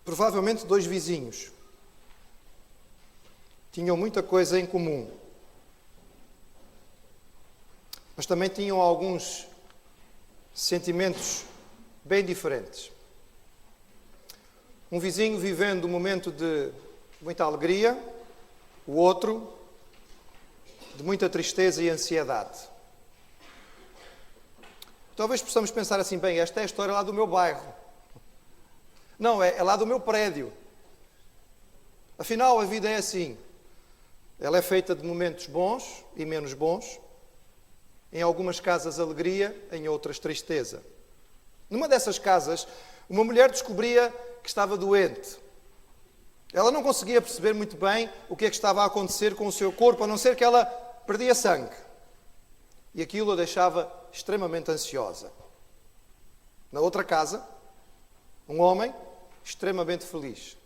provavelmente dois vizinhos. Tinham muita coisa em comum. Mas também tinham alguns sentimentos bem diferentes. Um vizinho vivendo um momento de muita alegria, o outro de muita tristeza e ansiedade. Talvez possamos pensar assim, bem, esta é a história lá do meu bairro. Não, é lá do meu prédio. Afinal, a vida é assim. Ela é feita de momentos bons e menos bons. Em algumas casas, alegria, em outras, tristeza. Numa dessas casas, uma mulher descobria que estava doente. Ela não conseguia perceber muito bem o que é que estava a acontecer com o seu corpo, a não ser que ela perdia sangue. E aquilo a deixava extremamente ansiosa. Na outra casa, um homem extremamente feliz.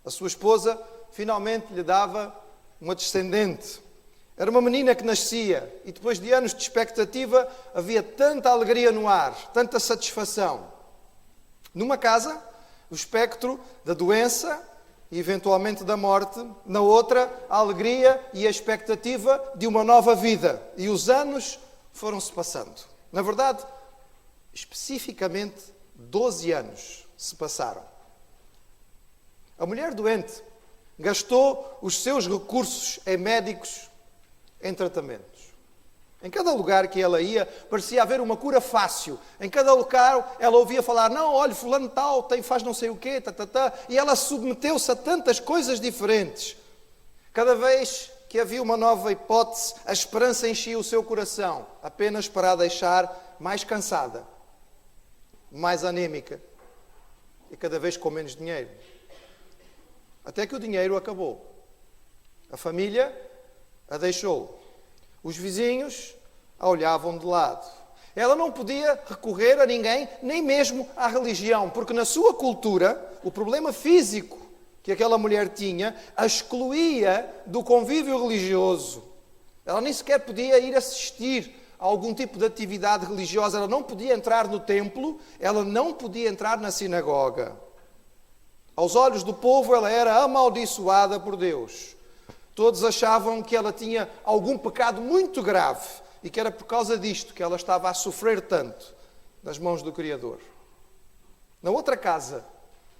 A sua esposa finalmente lhe dava uma descendente. Era uma menina que nascia e depois de anos de expectativa havia tanta alegria no ar, tanta satisfação. Numa casa, o espectro da doença e eventualmente da morte. Na outra, a alegria e a expectativa de uma nova vida. E os anos foram-se passando. Na verdade, especificamente 12 anos se passaram. A mulher doente gastou os seus recursos em médicos, em tratamentos. Em cada lugar que ela ia, parecia haver uma cura fácil. Em cada lugar, ela ouvia falar, não, olha, fulano tal, faz não sei o quê, e ela submeteu-se a tantas coisas diferentes. Cada vez que havia uma nova hipótese, a esperança enchia o seu coração, apenas para a deixar mais cansada, mais anémica e cada vez com menos dinheiro. Até que o dinheiro acabou. A família a deixou. Os vizinhos a olhavam de lado. Ela não podia recorrer a ninguém, nem mesmo à religião, porque na sua cultura, o problema físico que aquela mulher tinha a excluía do convívio religioso. Ela nem sequer podia ir assistir a algum tipo de atividade religiosa. Ela não podia entrar no templo, ela não podia entrar na sinagoga. Aos olhos do povo, ela era amaldiçoada por Deus. Todos achavam que ela tinha algum pecado muito grave e que era por causa disto que ela estava a sofrer tanto nas mãos do Criador. Na outra casa,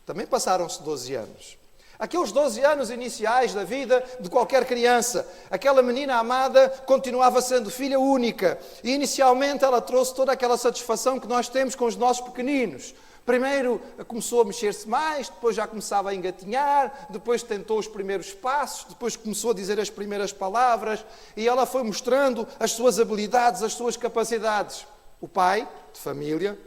também passaram-se 12 anos. Aqueles 12 anos iniciais da vida de qualquer criança. Aquela menina amada continuava sendo filha única. E inicialmente ela trouxe toda aquela satisfação que nós temos com os nossos pequeninos. Primeiro começou a mexer-se mais, depois já começava a engatinhar, depois tentou os primeiros passos, depois começou a dizer as primeiras palavras e ela foi mostrando as suas habilidades, as suas capacidades. O pai, de família,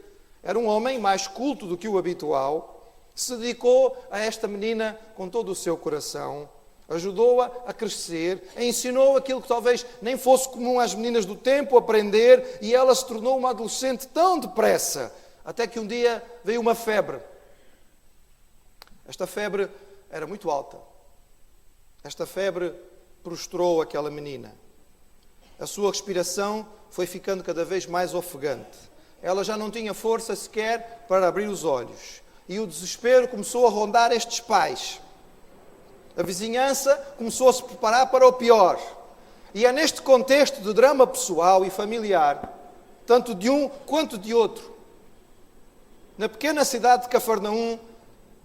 era um homem mais culto do que o habitual, se dedicou a esta menina com todo o seu coração, ajudou-a a crescer, a ensinou aquilo que talvez nem fosse comum às meninas do tempo aprender e ela se tornou uma adolescente tão depressa. Até que um dia veio uma febre. Esta febre era muito alta. Esta febre prostrou aquela menina. A sua respiração foi ficando cada vez mais ofegante. Ela já não tinha força sequer para abrir os olhos. E o desespero começou a rondar estes pais. A vizinhança começou a se preparar para o pior. E é neste contexto de drama pessoal e familiar, tanto de um quanto de outro, na pequena cidade de Cafarnaum,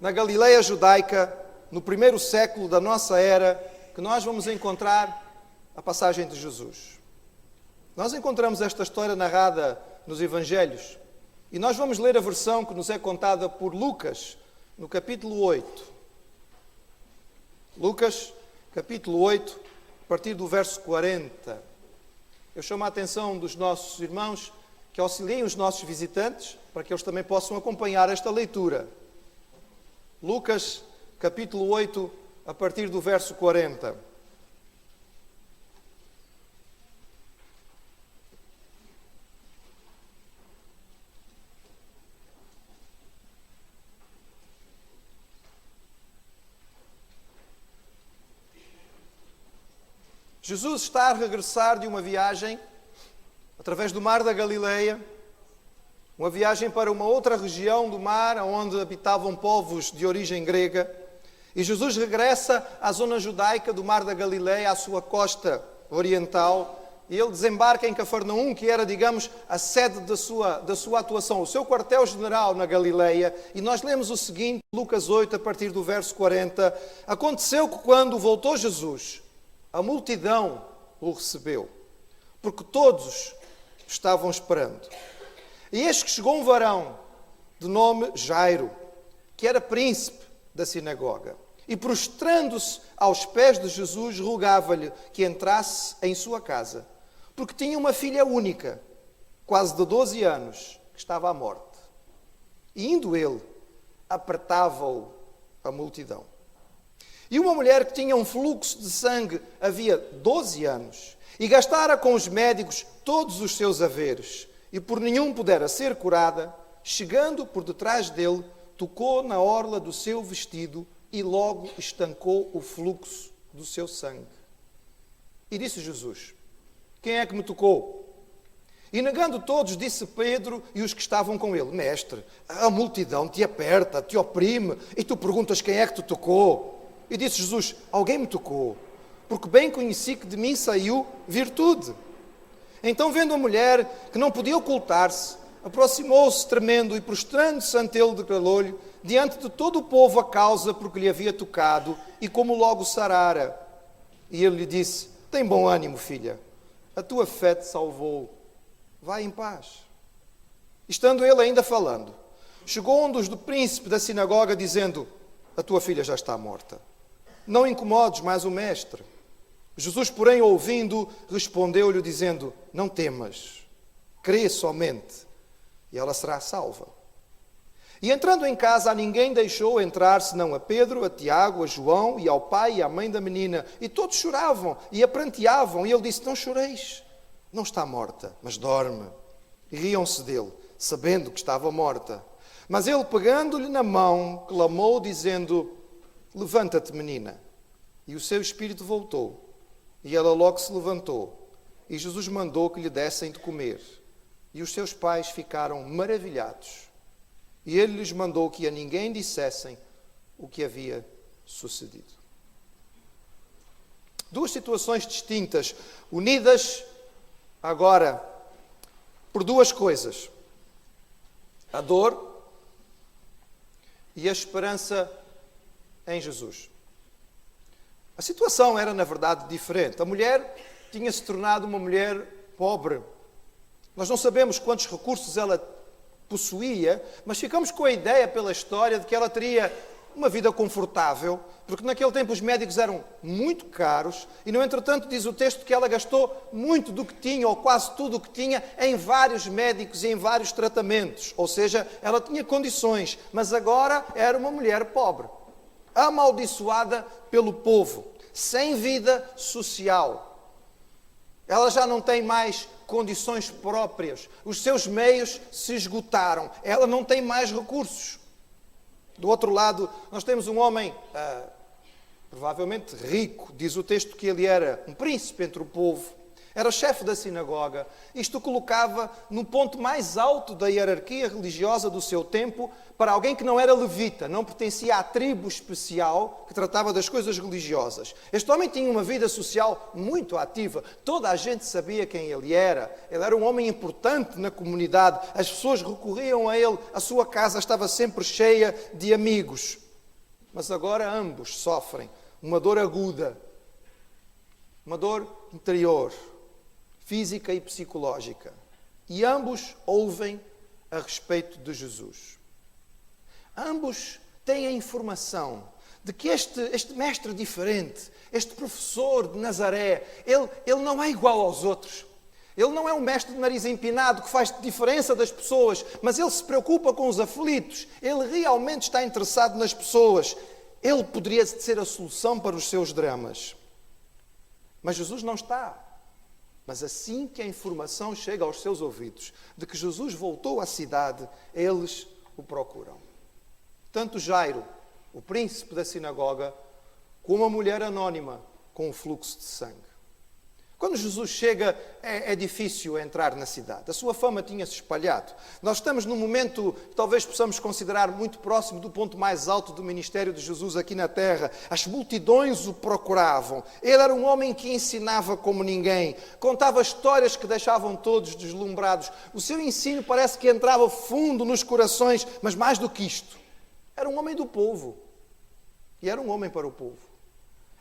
na Galileia judaica, no primeiro século da nossa era, que nós vamos encontrar a passagem de Jesus. Nós encontramos esta história narrada nos Evangelhos e nós vamos ler a versão que nos é contada por Lucas, no capítulo 8. Lucas, capítulo 8, a partir do verso 40. Eu chamo a atenção dos nossos irmãos que auxiliem os nossos visitantes, para que eles também possam acompanhar esta leitura. Lucas, capítulo 8, a partir do verso 40. Jesus está a regressar de uma viagem através do mar da Galileia. uma viagem para uma outra região do mar, onde habitavam povos de origem grega. E Jesus regressa à zona judaica do Mar da Galileia, à sua costa oriental, e ele desembarca em Cafarnaum, que era, digamos, a sede da sua atuação, o seu quartel-general na Galileia. E nós lemos o seguinte, Lucas 8, a partir do verso 40. Aconteceu que quando voltou Jesus, a multidão o recebeu, porque todos estavam esperando. E eis que chegou um varão, de nome Jairo, que era príncipe da sinagoga, e prostrando-se aos pés de Jesus, rogava-lhe que entrasse em sua casa, porque tinha uma filha única, quase de 12 anos, que estava à morte. E indo ele, apertava-o a multidão. E uma mulher que tinha um fluxo de sangue havia 12 anos, e gastara com os médicos todos os seus haveres, e por nenhum pudera ser curada, chegando por detrás dele, tocou na orla do seu vestido e logo estancou o fluxo do seu sangue. E disse Jesus: quem é que me tocou? E negando todos, disse Pedro e os que estavam com ele: Mestre, a multidão te aperta, te oprime, e tu perguntas quem é que te tocou? E disse Jesus: alguém me tocou, porque bem conheci que de mim saiu virtude. Então, vendo a mulher que não podia ocultar-se, aproximou-se tremendo e prostrando-se ante ele, declarou-lhe diante de todo o povo a causa porque lhe havia tocado e como logo sarara. E ele lhe disse: tem bom ânimo, filha, a tua fé te salvou, vai em paz. Estando ele ainda falando, chegou um dos do príncipe da sinagoga dizendo: a tua filha já está morta, não incomodes mais o mestre. Jesus, porém, ouvindo, respondeu-lhe dizendo: não temas, crê somente, e ela será salva. E entrando em casa, a ninguém deixou entrar, senão a Pedro, a Tiago, a João, e ao pai e à mãe da menina. E todos choravam e a pranteavam. E ele disse: não choreis, não está morta, mas dorme. E riam-se dele, sabendo que estava morta. Mas ele, pegando-lhe na mão, clamou, dizendo: levanta-te, menina. E o seu espírito voltou. E ela logo se levantou. E Jesus mandou que lhe dessem de comer. E os seus pais ficaram maravilhados. E ele lhes mandou que a ninguém dissessem o que havia sucedido. Duas situações distintas, unidas agora por duas coisas: a dor e a esperança em Jesus. A situação era, na verdade, diferente. A mulher tinha se tornado uma mulher pobre. Nós não sabemos quantos recursos ela possuía, mas ficamos com a ideia pela história de que ela teria uma vida confortável, porque naquele tempo os médicos eram muito caros e, no entretanto, diz o texto que ela gastou muito do que tinha, ou quase tudo o que tinha, em vários médicos e em vários tratamentos. Ou seja, ela tinha condições, mas agora era uma mulher pobre, amaldiçoada pelo povo, sem vida social. Ela já não tem mais condições próprias, os seus meios se esgotaram, ela não tem mais recursos. Do outro lado, nós temos um homem provavelmente rico, diz o texto que ele era um príncipe entre o povo, era chefe da sinagoga. Isto o colocava no ponto mais alto da hierarquia religiosa do seu tempo, para alguém que não era levita, não pertencia à tribo especial que tratava das coisas religiosas. Este homem tinha uma vida social muito ativa, toda a gente sabia quem ele era um homem importante na comunidade, as pessoas recorriam a ele, a sua casa estava sempre cheia de amigos. Mas agora ambos sofrem uma dor aguda, uma dor interior, física e psicológica. E ambos ouvem a respeito de Jesus. Ambos têm a informação de que este mestre diferente, este professor de Nazaré, ele não é igual aos outros. Ele não é um mestre de nariz empinado que faz diferença das pessoas, mas ele se preocupa com os aflitos. Ele realmente está interessado nas pessoas. Ele poderia ser a solução para os seus dramas. Mas Jesus não está. Mas assim que a informação chega aos seus ouvidos de que Jesus voltou à cidade, eles o procuram. Tanto Jairo, o príncipe da sinagoga, como a mulher anónima com o fluxo de sangue. Quando Jesus chega, é difícil entrar na cidade. A sua fama tinha-se espalhado. Nós estamos num momento que talvez possamos considerar muito próximo do ponto mais alto do ministério de Jesus aqui na terra. As multidões o procuravam. Ele era um homem que ensinava como ninguém. Contava histórias que deixavam todos deslumbrados. O seu ensino parece que entrava fundo nos corações, mas mais do que isto. Era um homem do povo. E era um homem para o povo.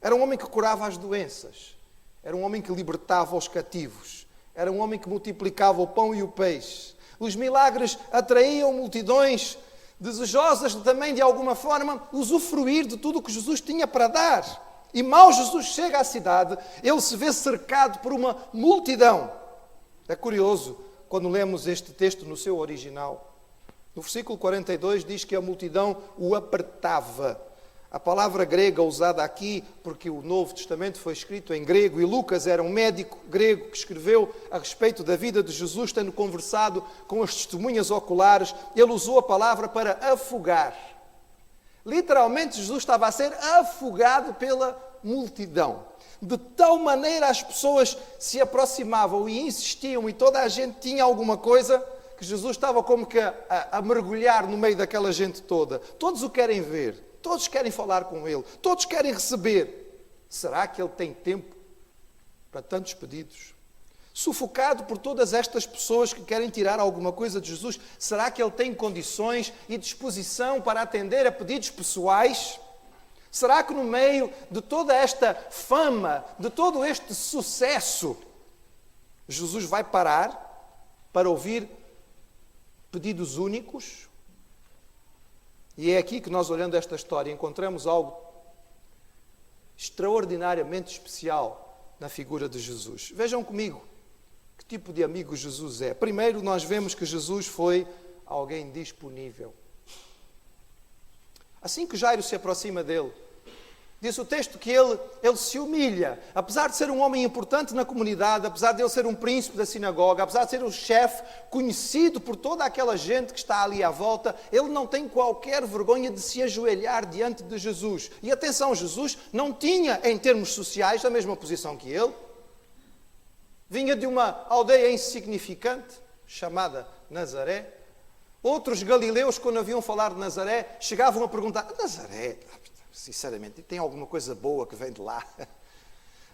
Era um homem que curava as doenças. Era um homem que libertava os cativos. Era um homem que multiplicava o pão e o peixe. Os milagres atraíam multidões desejosas de também, de alguma forma, usufruir de tudo o que Jesus tinha para dar. E mal Jesus chega à cidade, ele se vê cercado por uma multidão. É curioso, quando lemos este texto no seu original. No versículo 42 diz que a multidão o apertava. A palavra grega usada aqui, porque o Novo Testamento foi escrito em grego e Lucas era um médico grego que escreveu a respeito da vida de Jesus, tendo conversado com as testemunhas oculares, ele usou a palavra para afogar. Literalmente, Jesus estava a ser afogado pela multidão. De tal maneira as pessoas se aproximavam e insistiam e toda a gente tinha alguma coisa que Jesus estava como que a mergulhar no meio daquela gente toda. Todos o querem ver. Todos querem falar com ele, todos querem receber. Será que ele tem tempo para tantos pedidos? Sufocado por todas estas pessoas que querem tirar alguma coisa de Jesus, será que ele tem condições e disposição para atender a pedidos pessoais? Será que no meio de toda esta fama, de todo este sucesso, Jesus vai parar para ouvir pedidos únicos? E é aqui que nós, olhando esta história, encontramos algo extraordinariamente especial na figura de Jesus. Vejam comigo que tipo de amigo Jesus é. Primeiro, nós vemos que Jesus foi alguém disponível. Assim que Jairo se aproxima dele, diz o texto que ele se humilha. Apesar de ser um homem importante na comunidade, apesar de ele ser um príncipe da sinagoga, apesar de ser o chefe conhecido por toda aquela gente que está ali à volta, ele não tem qualquer vergonha de se ajoelhar diante de Jesus. E atenção, Jesus não tinha, em termos sociais, a mesma posição que ele. Vinha de uma aldeia insignificante, chamada Nazaré. Outros galileus, quando haviam falar de Nazaré, chegavam a perguntar: Nazaré? Sinceramente, tem alguma coisa boa que vem de lá?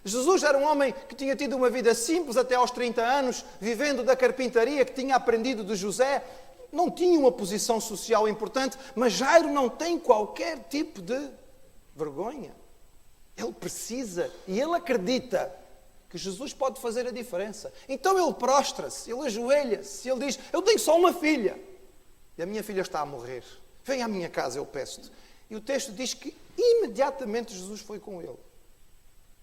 Jesus era um homem que tinha tido uma vida simples até aos 30 anos, vivendo da carpintaria, que tinha aprendido de José. Não tinha uma posição social importante, mas Jairo não tem qualquer tipo de vergonha. Ele precisa e ele acredita que Jesus pode fazer a diferença. Então ele prostra-se, ele ajoelha-se, ele diz: eu tenho só uma filha e a minha filha está a morrer. Vem à minha casa, eu peço-te. E o texto diz que imediatamente Jesus foi com ele.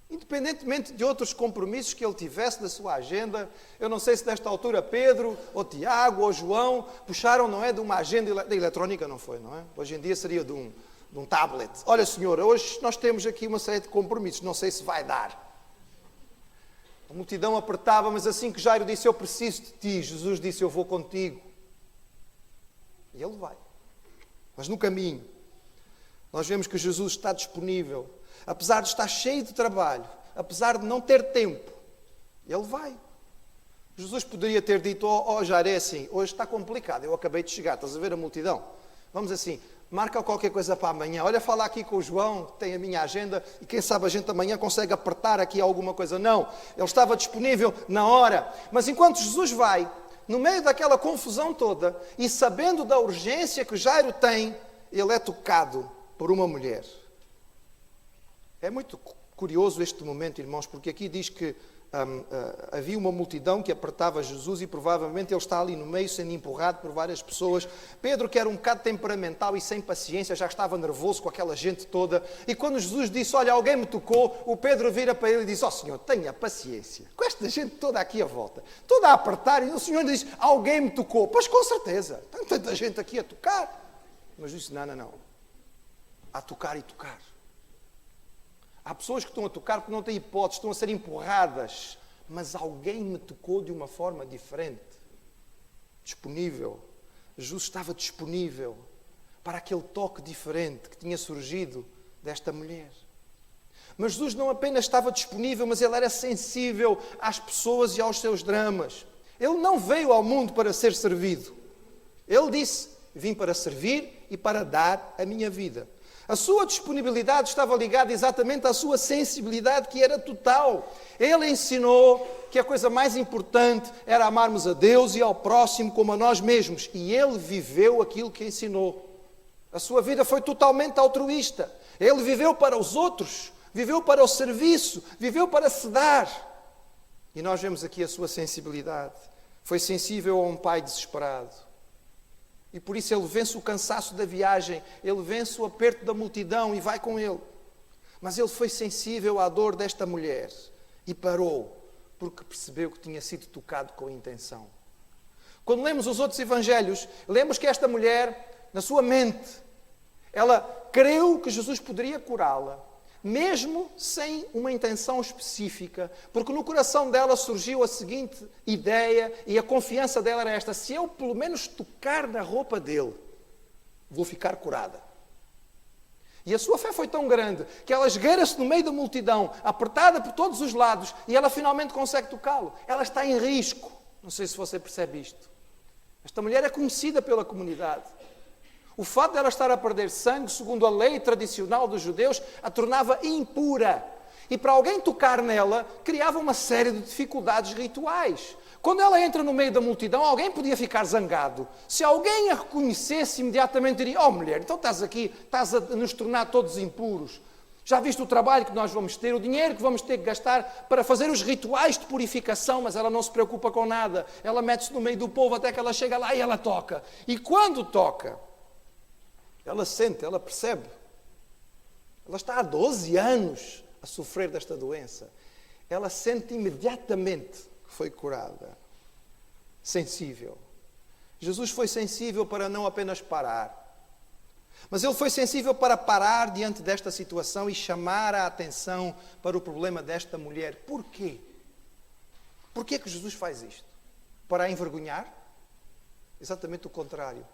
Independentemente de outros compromissos que ele tivesse da sua agenda, eu não sei se nesta altura Pedro, ou Tiago, ou João, puxaram, não é, de uma agenda da eletrónica, não foi, não é? Hoje em dia seria de um tablet. Olha, senhora, hoje nós temos aqui uma série de compromissos, não sei se vai dar. A multidão apertava, mas assim que Jairo disse: eu preciso de ti, Jesus disse: eu vou contigo. E ele vai. Mas no caminho, nós vemos que Jesus está disponível. Apesar de estar cheio de trabalho, apesar de não ter tempo, ele vai. Jesus poderia ter dito: Jairo, é assim, hoje está complicado, eu acabei de chegar, estás a ver a multidão? Vamos assim, marca qualquer coisa para amanhã. Olha, fala aqui com o João, que tem a minha agenda, e quem sabe a gente amanhã consegue apertar aqui alguma coisa. Não, ele estava disponível na hora. Mas enquanto Jesus vai, no meio daquela confusão toda, e sabendo da urgência que Jairo tem, ele é tocado por uma mulher. É muito curioso este momento, irmãos, porque aqui diz que havia uma multidão que apertava Jesus e provavelmente ele está ali no meio sendo empurrado por várias pessoas. Pedro, que era um bocado temperamental e sem paciência, já estava nervoso com aquela gente toda. E quando Jesus disse: olha, alguém me tocou, o Pedro vira para ele e diz: Senhor, tenha paciência. Com esta gente toda aqui à volta, toda a apertar, e o Senhor diz: alguém me tocou. Pois com certeza, tem tanta gente aqui a tocar. Mas disse: não. Há tocar e tocar. Há pessoas que estão a tocar porque não têm hipótese, estão a ser empurradas. Mas alguém me tocou de uma forma diferente. Disponível. Jesus estava disponível para aquele toque diferente que tinha surgido desta mulher. Mas Jesus não apenas estava disponível, mas ele era sensível às pessoas e aos seus dramas. Ele não veio ao mundo para ser servido. Ele disse: vim para servir e para dar a minha vida. A sua disponibilidade estava ligada exatamente à sua sensibilidade, que era total. Ele ensinou que a coisa mais importante era amarmos a Deus e ao próximo como a nós mesmos. E ele viveu aquilo que ensinou. A sua vida foi totalmente altruísta. Ele viveu para os outros, viveu para o serviço, viveu para se dar. E nós vemos aqui a sua sensibilidade. Foi sensível a um pai desesperado. E por isso ele vence o cansaço da viagem, ele vence o aperto da multidão e vai com ele. Mas ele foi sensível à dor desta mulher e parou, porque percebeu que tinha sido tocado com intenção. Quando lemos os outros evangelhos, lemos que esta mulher, na sua mente, ela creu que Jesus poderia curá-la, mesmo sem uma intenção específica, porque no coração dela surgiu a seguinte ideia, e a confiança dela era esta: se eu pelo menos tocar na roupa dele, vou ficar curada. E a sua fé foi tão grande, que ela esgueira-se no meio da multidão, apertada por todos os lados, e ela finalmente consegue tocá-lo. Ela está em risco. Não sei se você percebe isto. Esta mulher é conhecida pela comunidade. O fato de ela estar a perder sangue, segundo a lei tradicional dos judeus, a tornava impura. E para alguém tocar nela, criava uma série de dificuldades rituais. Quando ela entra no meio da multidão, alguém podia ficar zangado. Se alguém a reconhecesse, imediatamente diria: oh mulher, então estás aqui, estás a nos tornar todos impuros. Já viste o trabalho que nós vamos ter, o dinheiro que vamos ter que gastar para fazer os rituais de purificação, mas ela não se preocupa com nada. Ela mete-se no meio do povo até que ela chega lá e ela toca. E quando toca, ela sente, ela percebe. Ela está há 12 anos a sofrer desta doença. Ela sente imediatamente que foi curada. Sensível. Jesus foi sensível para não apenas parar, mas ele foi sensível para parar diante desta situação e chamar a atenção para o problema desta mulher. Porquê? Porquê que Jesus faz isto? Para a envergonhar? Exatamente o contrário.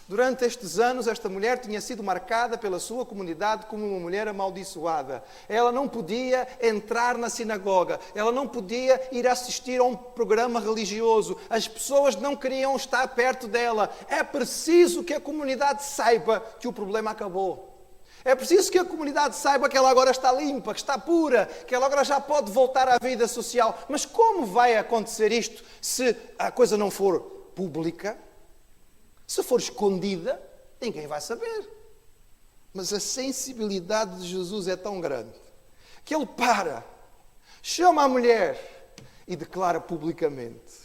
Durante estes anos, esta mulher tinha sido marcada pela sua comunidade como uma mulher amaldiçoada. Ela não podia entrar na sinagoga, ela não podia ir assistir a um programa religioso. As pessoas não queriam estar perto dela. É preciso que a comunidade saiba que o problema acabou. É preciso que a comunidade saiba que ela agora está limpa, que está pura, que ela agora já pode voltar à vida social. Mas como vai acontecer isto se a coisa não for pública? Se for escondida, ninguém vai saber. Mas a sensibilidade de Jesus é tão grande que ele para, chama a mulher e declara publicamente: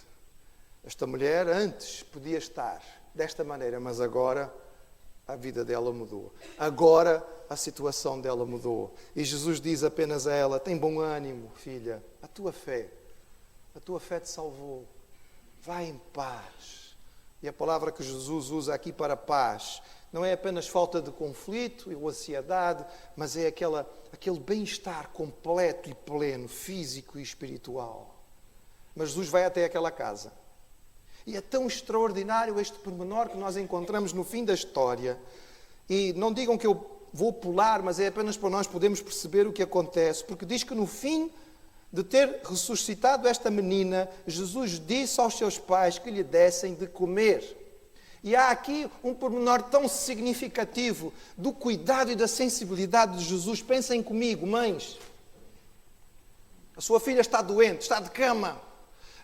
esta mulher antes podia estar desta maneira, mas agora a vida dela mudou. Agora a situação dela mudou. E Jesus diz apenas a ela: tem bom ânimo, filha, a tua fé te salvou. Vai em paz. E a palavra que Jesus usa aqui para paz não é apenas falta de conflito ou ansiedade, mas é aquele bem-estar completo e pleno, físico e espiritual. Mas Jesus vai até aquela casa. E é tão extraordinário este pormenor que nós encontramos no fim da história. E não digam que eu vou pular, mas é apenas para nós podermos perceber o que acontece. Porque diz que no fim de ter ressuscitado esta menina, Jesus disse aos seus pais que lhe dessem de comer. E há aqui um pormenor tão significativo do cuidado e da sensibilidade de Jesus. Pensem comigo, mães. A sua filha está doente, está de cama.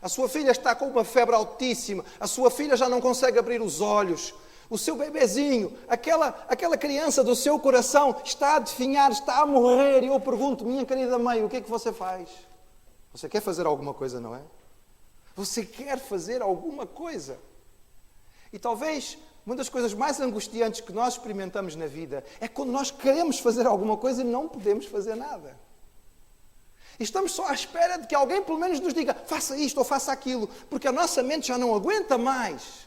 A sua filha está com uma febre altíssima. A sua filha já não consegue abrir os olhos. O seu bebezinho, aquela criança do seu coração está a definhar, está a morrer. E eu pergunto: minha querida mãe, o que é que você faz? Você quer fazer alguma coisa, não é? Você quer fazer alguma coisa. E talvez uma das coisas mais angustiantes que nós experimentamos na vida é quando nós queremos fazer alguma coisa e não podemos fazer nada. E estamos só à espera de que alguém pelo menos nos diga: faça isto ou faça aquilo, porque a nossa mente já não aguenta mais.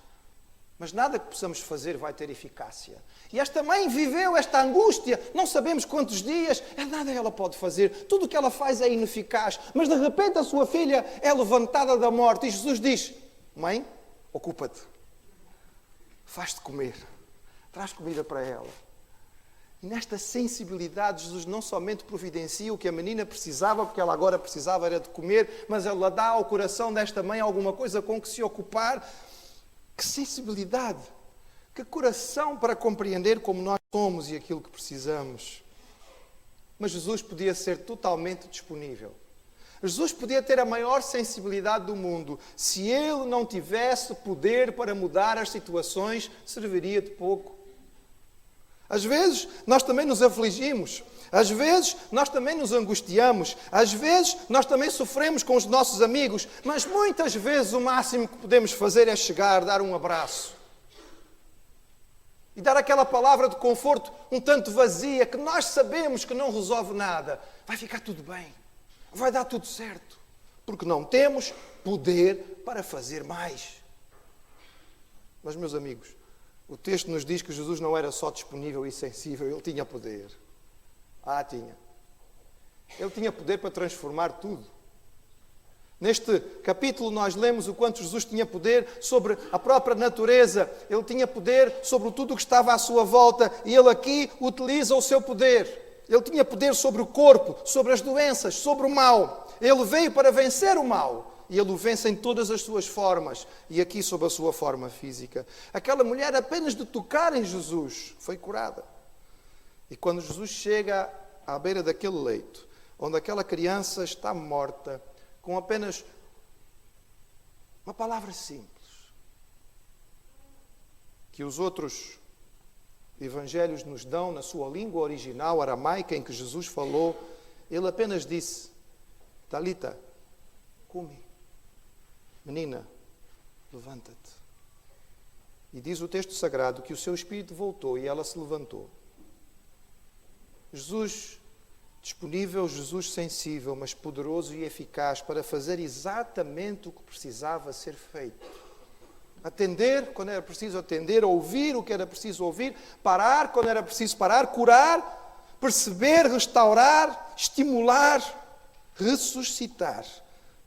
Mas nada que possamos fazer vai ter eficácia. E esta mãe viveu esta angústia, não sabemos quantos dias, nada ela pode fazer, tudo o que ela faz é ineficaz. Mas de repente a sua filha é levantada da morte e Jesus diz: mãe, ocupa-te, faz-te comer, traz comida para ela. E nesta sensibilidade, Jesus não somente providencia o que a menina precisava, porque ela agora precisava era de comer, mas ela dá ao coração desta mãe alguma coisa com que se ocupar. Que sensibilidade! Que coração para compreender como nós somos e aquilo que precisamos. Mas Jesus podia ser totalmente disponível. Jesus podia ter a maior sensibilidade do mundo. Se Ele não tivesse poder para mudar as situações, serviria de pouco. Às vezes, nós também nos afligimos. Às vezes, nós também nos angustiamos. Às vezes, nós também sofremos com os nossos amigos. Mas muitas vezes o máximo que podemos fazer é chegar, dar um abraço. E dar aquela palavra de conforto um tanto vazia, que nós sabemos que não resolve nada. Vai ficar tudo bem. Vai dar tudo certo. Porque não temos poder para fazer mais. Mas, meus amigos, o texto nos diz que Jesus não era só disponível e sensível, Ele tinha poder. Tinha. Ele tinha poder para transformar tudo. Neste capítulo nós lemos o quanto Jesus tinha poder sobre a própria natureza. Ele tinha poder sobre tudo o que estava à sua volta. E Ele aqui utiliza o seu poder. Ele tinha poder sobre o corpo, sobre as doenças, sobre o mal. Ele veio para vencer o mal. E Ele o vence em todas as suas formas. E aqui sob a sua forma física. Aquela mulher, apenas de tocar em Jesus, foi curada. E quando Jesus chega à beira daquele leito, onde aquela criança está morta, com apenas uma palavra simples, que os outros evangelhos nos dão na sua língua original aramaica em que Jesus falou, Ele apenas disse: Talita, cumi. Menina, levanta-te. E diz o texto sagrado que o seu espírito voltou e ela se levantou. Jesus disponível, Jesus sensível, mas poderoso e eficaz para fazer exatamente o que precisava ser feito. Atender quando era preciso atender, ouvir o que era preciso ouvir, parar quando era preciso parar, curar, perceber, restaurar, estimular, ressuscitar,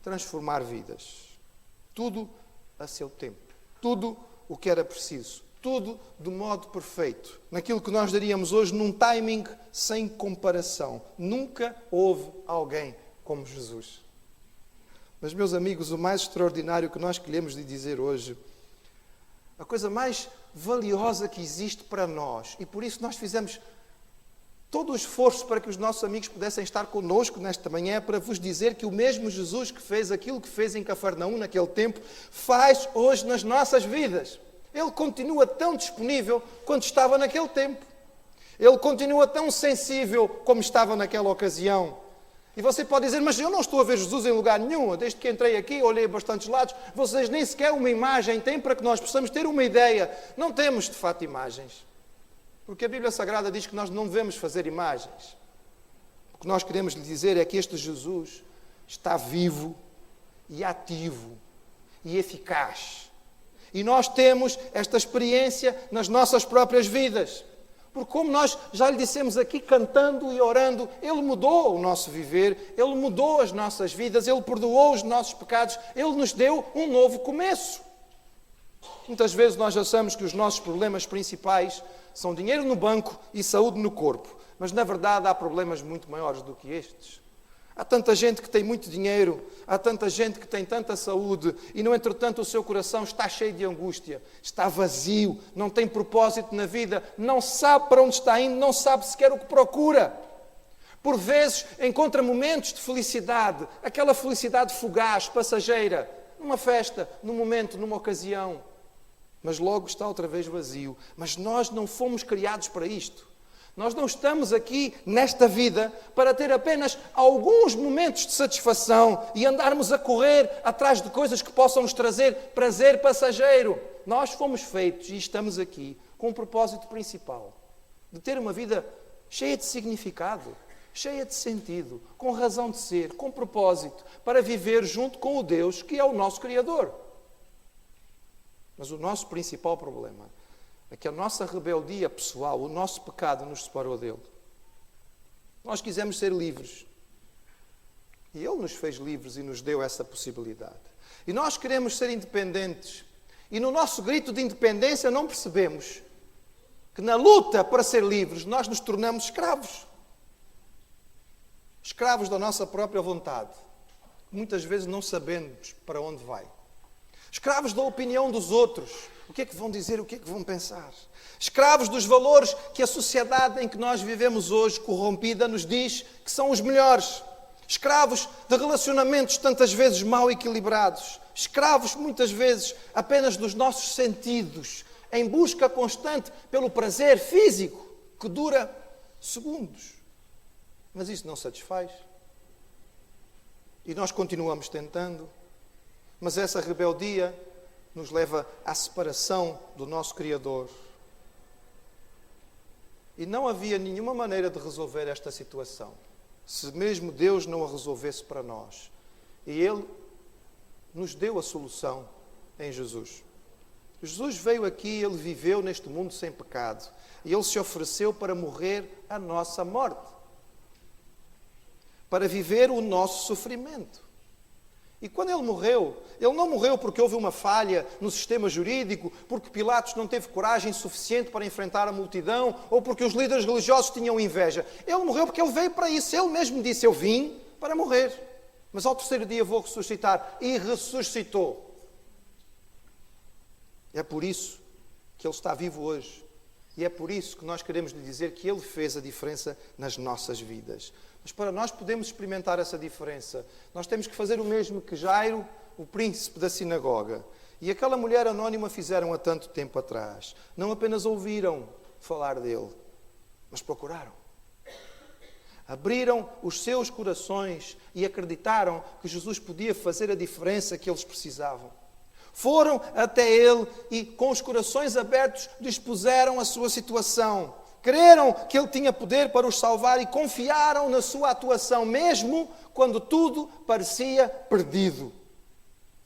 transformar vidas. Tudo a seu tempo. Tudo o que era preciso. Tudo do modo perfeito. Naquilo que nós diríamos hoje num timing sem comparação. Nunca houve alguém como Jesus. Mas, meus amigos, o mais extraordinário que nós queremos lhe dizer hoje, a coisa mais valiosa que existe para nós, e por isso nós fizemos todo o esforço para que os nossos amigos pudessem estar connosco nesta manhã, para vos dizer que o mesmo Jesus que fez aquilo que fez em Cafarnaum naquele tempo, faz hoje nas nossas vidas. Ele continua tão disponível quanto estava naquele tempo. Ele continua tão sensível como estava naquela ocasião. E você pode dizer, mas eu não estou a ver Jesus em lugar nenhum. Desde que entrei aqui, olhei a bastantes lados. Vocês nem sequer uma imagem têm para que nós possamos ter uma ideia. Não temos, de fato, imagens. Porque a Bíblia Sagrada diz que nós não devemos fazer imagens. O que nós queremos lhe dizer é que este Jesus está vivo e ativo e eficaz. E nós temos esta experiência nas nossas próprias vidas. Porque como nós já lhe dissemos aqui, cantando e orando, Ele mudou o nosso viver, Ele mudou as nossas vidas, Ele perdoou os nossos pecados, Ele nos deu um novo começo. Muitas vezes nós achamos que os nossos problemas principais são dinheiro no banco e saúde no corpo. Mas na verdade há problemas muito maiores do que estes. Há tanta gente que tem muito dinheiro, há tanta gente que tem tanta saúde e, no entretanto, o seu coração está cheio de angústia, está vazio, não tem propósito na vida, não sabe para onde está indo, não sabe sequer o que procura. Por vezes encontra momentos de felicidade, aquela felicidade fugaz, passageira, numa festa, num momento, numa ocasião, mas logo está outra vez vazio. Mas nós não fomos criados para isto. Nós não estamos aqui, nesta vida, para ter apenas alguns momentos de satisfação e andarmos a correr atrás de coisas que possam nos trazer prazer passageiro. Nós fomos feitos e estamos aqui com um propósito principal, de ter uma vida cheia de significado, cheia de sentido, com razão de ser, com propósito, para viver junto com o Deus que é o nosso Criador. Mas o nosso principal problema é que a nossa rebeldia pessoal, o nosso pecado nos separou dele. Nós quisemos ser livres. E Ele nos fez livres e nos deu essa possibilidade. E nós queremos ser independentes. E no nosso grito de independência não percebemos que na luta para ser livres nós nos tornamos escravos. Escravos da nossa própria vontade, muitas vezes não sabemos para onde vai. Escravos da opinião dos outros, o que é que vão dizer, o que é que vão pensar. Escravos dos valores que a sociedade em que nós vivemos hoje, corrompida, nos diz que são os melhores. Escravos de relacionamentos tantas vezes mal equilibrados. Escravos, muitas vezes, apenas dos nossos sentidos, em busca constante pelo prazer físico, que dura segundos. Mas isso não satisfaz. E nós continuamos tentando. Mas essa rebeldia nos leva à separação do nosso Criador. E não havia nenhuma maneira de resolver esta situação, se mesmo Deus não a resolvesse para nós. E Ele nos deu a solução em Jesus. Jesus veio aqui, Ele viveu neste mundo sem pecado. E Ele se ofereceu para morrer a nossa morte. Para viver o nosso sofrimento. E quando Ele não morreu porque houve uma falha no sistema jurídico, porque Pilatos não teve coragem suficiente para enfrentar a multidão, ou porque os líderes religiosos tinham inveja. Ele morreu porque Ele veio para isso. Ele mesmo disse, eu vim para morrer. Mas ao terceiro dia vou ressuscitar. E ressuscitou. É por isso que Ele está vivo hoje. E é por isso que nós queremos lhe dizer que Ele fez a diferença nas nossas vidas. Mas para nós podermos experimentar essa diferença, nós temos que fazer o mesmo que Jairo, o príncipe da sinagoga, e aquela mulher anónima fizeram há tanto tempo atrás. Não apenas ouviram falar dele, mas procuraram. Abriram os seus corações e acreditaram que Jesus podia fazer a diferença que eles precisavam. Foram até ele e, com os corações abertos, lhe expuseram a sua situação. Creram que Ele tinha poder para os salvar e confiaram na sua atuação, mesmo quando tudo parecia perdido.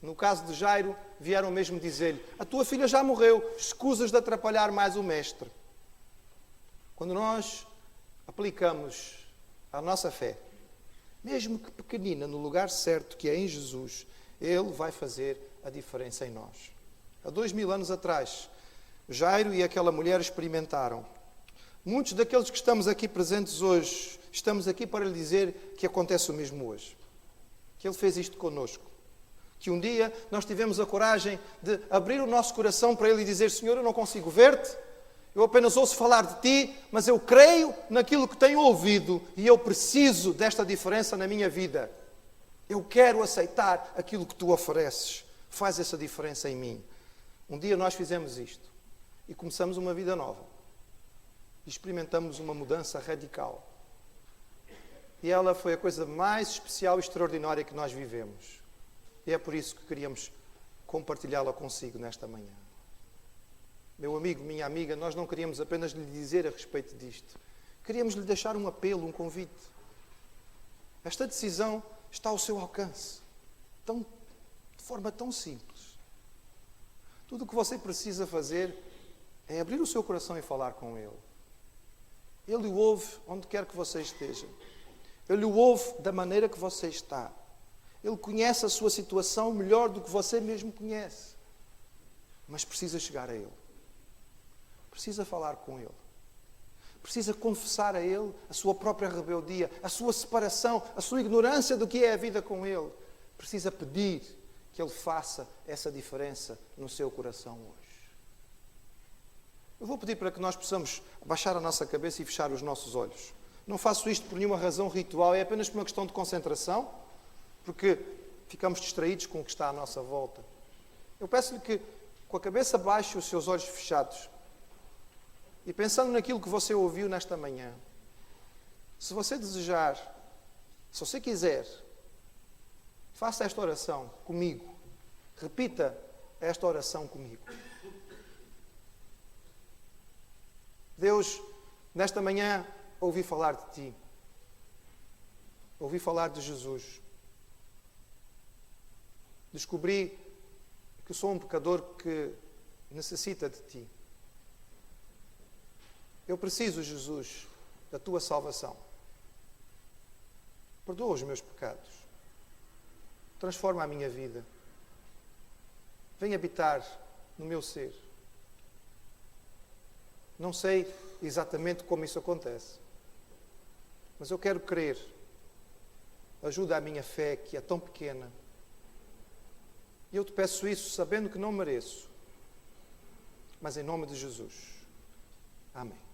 No caso de Jairo, vieram mesmo dizer-lhe, a tua filha já morreu, escusas de atrapalhar mais o mestre. Quando nós aplicamos a nossa fé, mesmo que pequenina, no lugar certo, que é em Jesus, Ele vai fazer a diferença em nós. Há 2000 anos atrás, Jairo e aquela mulher experimentaram. Muitos daqueles que estamos aqui presentes hoje, estamos aqui para lhe dizer que acontece o mesmo hoje. Que Ele fez isto connosco. Que um dia nós tivemos a coragem de abrir o nosso coração para Ele e dizer, Senhor, eu não consigo ver-te, eu apenas ouço falar de Ti, mas eu creio naquilo que tenho ouvido e eu preciso desta diferença na minha vida. Eu quero aceitar aquilo que Tu ofereces. Faz essa diferença em mim. Um dia nós fizemos isto e começamos uma vida nova. Experimentamos uma mudança radical. E ela foi a coisa mais especial e extraordinária que nós vivemos. E é por isso que queríamos compartilhá-la consigo nesta manhã. Meu amigo, minha amiga, nós não queríamos apenas lhe dizer a respeito disto. Queríamos lhe deixar um apelo, um convite. Esta decisão está ao seu alcance. De forma tão simples. Tudo o que você precisa fazer é abrir o seu coração e falar com Ele. Ele o ouve onde quer que você esteja. Ele o ouve da maneira que você está. Ele conhece a sua situação melhor do que você mesmo conhece. Mas precisa chegar a Ele. Precisa falar com Ele. Precisa confessar a Ele a sua própria rebeldia, a sua separação, a sua ignorância do que é a vida com Ele. Precisa pedir que Ele faça essa diferença no seu coração hoje. Eu vou pedir para que nós possamos baixar a nossa cabeça e fechar os nossos olhos. Não faço isto por nenhuma razão ritual, é apenas por uma questão de concentração, porque ficamos distraídos com o que está à nossa volta. Eu peço-lhe que, com a cabeça baixa e os seus olhos fechados, e pensando naquilo que você ouviu nesta manhã, se você desejar, se você quiser, faça esta oração comigo. Repita esta oração comigo. Deus, nesta manhã ouvi falar de Ti. Ouvi falar de Jesus. Descobri que sou um pecador que necessita de Ti. Eu preciso, Jesus, da Tua salvação. Perdoa os meus pecados. Transforma a minha vida. Vem habitar no meu ser. Não sei exatamente como isso acontece, mas eu quero crer. Ajuda a minha fé, que é tão pequena. E eu te peço isso sabendo que não mereço, mas em nome de Jesus. Amém.